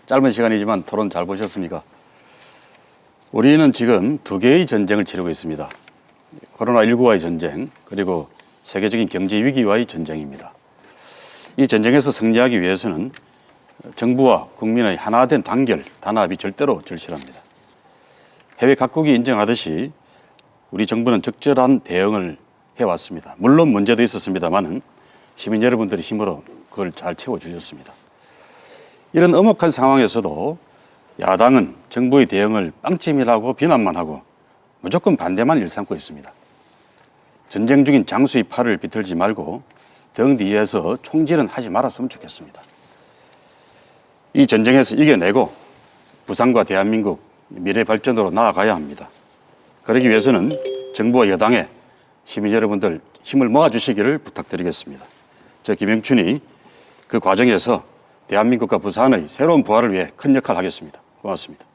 Speaker 1: 짧은 시간이지만 토론 잘 보셨습니까? 우리는 지금 두 개의 전쟁을 치르고 있습니다. 코로나19와의 전쟁 그리고 세계적인 경제 위기와의 전쟁입니다. 이 전쟁에서 승리하기 위해서는 정부와 국민의 하나된 단결, 단합이 절대로 절실합니다. 해외 각국이 인정하듯이 우리 정부는 적절한 대응을 해왔습니다. 물론 문제도 있었습니다만은 시민 여러분들의 힘으로 그걸 잘 채워주셨습니다. 이런 엄혹한 상황에서도 야당은 정부의 대응을 빵점이라고 비난만 하고 무조건 반대만 일삼고 있습니다. 전쟁 중인 장수의 팔을 비틀지 말고 등 뒤에서 총질은 하지 말았으면 좋겠습니다. 이 전쟁에서 이겨내고 부산과 대한민국 미래 발전으로 나아가야 합니다. 그러기 위해서는 정부와 여당에 시민 여러분들 힘을 모아주시기를 부탁드리겠습니다. 저 김영춘이 그 과정에서 대한민국과 부산의 새로운 부활을 위해 큰 역할을 하겠습니다. 고맙습니다.